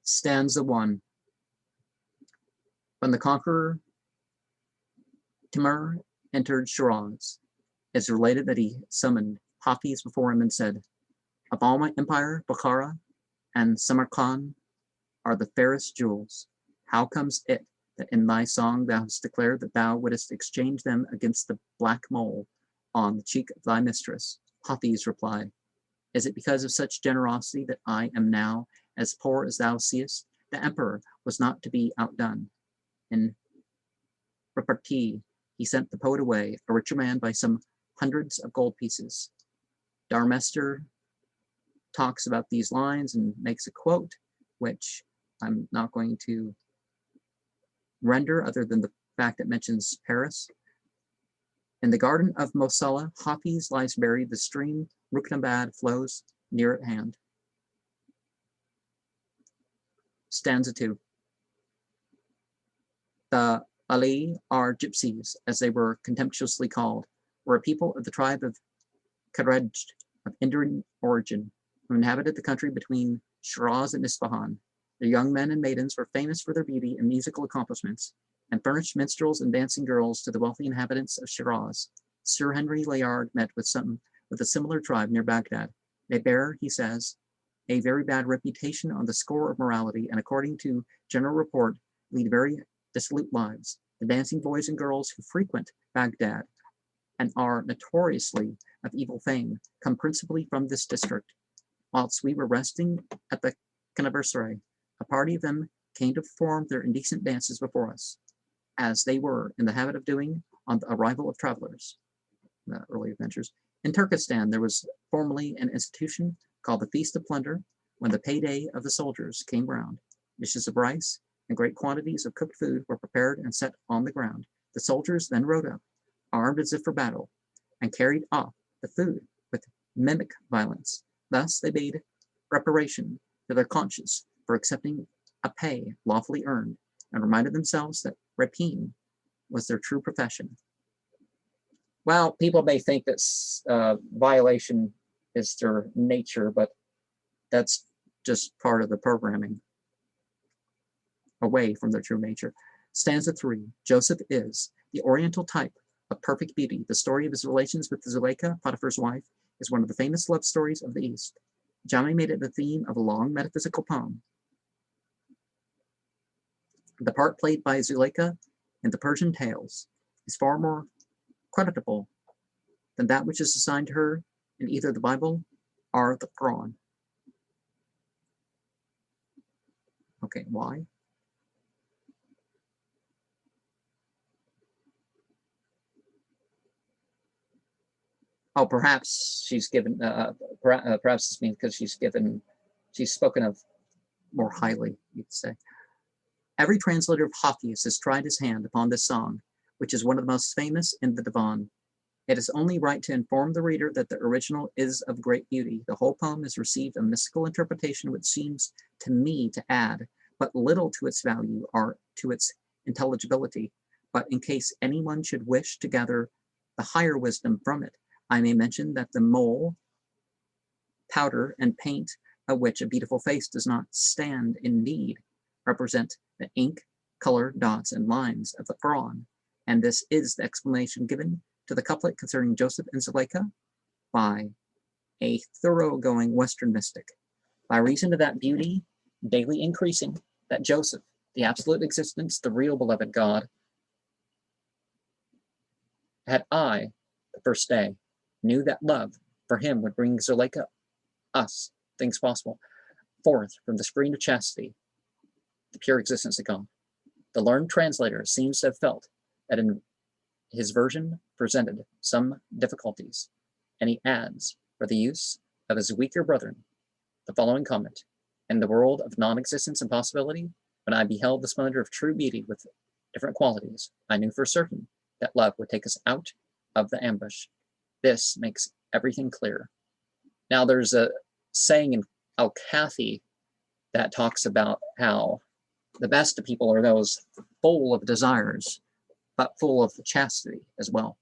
Stanza 1. When the conqueror Timur entered Shiraz, it's related that he summoned Hafiz before him and said, "Of all my empire, Bukhara and Samarkand are the fairest jewels. How comes it that in thy song thou hast declared that thou wouldst exchange them against the black mole on the cheek of thy mistress?" Hafiz replied, "Is it because of such generosity that I am now as poor as thou seest? The emperor was not to be outdone. In repartee, he sent the poet away, a richer man by some hundreds of gold pieces." Darmester talks about these lines and makes a quote, which I'm not going to render other than the fact it mentions Paris. "In the garden of Mosalla, Hafiz lies buried. The stream Ruknabad flows near at hand." Stanza 2. The Ali, or gypsies, as they were contemptuously called, were a people of the tribe of Kharej of Indian origin, who inhabited the country between Shiraz and Isfahan. Their young men and maidens were famous for their beauty and musical accomplishments, and furnished minstrels and dancing girls to the wealthy inhabitants of Shiraz. Sir Henry Layard met with a similar tribe near Baghdad. They bear, he says, a very bad reputation on the score of morality, and according to general report, lead very dissolute lives. The dancing boys and girls who frequent Baghdad and are notoriously of evil fame come principally from this district. Whilst we were resting at the caravanserai, a party of them came to perform their indecent dances before us, as they were in the habit of doing on the arrival of travelers. The early adventures. In Turkestan, there was formerly an institution called the Feast of Plunder, when the payday of the soldiers came round. Dishes of rice and great quantities of cooked food were prepared and set on the ground. The soldiers then rode up, armed as if for battle, and carried off the food with mimic violence. Thus they made reparation to their conscience for accepting a pay lawfully earned, and reminded themselves that rapine was their true profession. Well, people may think that violation is their nature, but that's just part of the programming away from their true nature. Stanza 3. Joseph is the oriental type of perfect beauty. The story of his relations with Zuleika, Potiphar's wife, is one of the famous love stories of the East. Jami made it the theme of a long metaphysical poem. The part played by Zuleika in the Persian tales is far more creditable than that which is assigned to her in either the Bible or the Quran. Okay, why? Oh, perhaps she's given, perhaps this means because she's spoken of more highly, you'd say. Every translator of Hafiz has tried his hand upon this song, which is one of the most famous in the Divan. It is only right to inform the reader that the original is of great beauty. The whole poem has received a mystical interpretation which seems to me to add but little to its value or to its intelligibility. But in case anyone should wish to gather the higher wisdom from it, I may mention that the mole, powder, and paint of which a beautiful face does not stand in need represent the ink, color, dots, and lines of the Quran, and this is the explanation given to the couplet concerning Joseph and Zuleika by a thoroughgoing Western mystic. By reason of that beauty daily increasing, that Joseph, the absolute existence, the real beloved God, had I, the first day, knew that love for him would bring Zuleika, us, things possible, forth from the screen of chastity, the pure existence of God. The learned translator seems to have felt that in his version presented some difficulties, and he adds, for the use of his weaker brethren, the following comment: in the world of non-existence and possibility, when I beheld the splendor of true beauty with different qualities, I knew for certain that love would take us out of the ambush. This makes everything clear. Now there's a saying in Al-Kafi that talks about how the best of people are those full of desires, but full of chastity as well.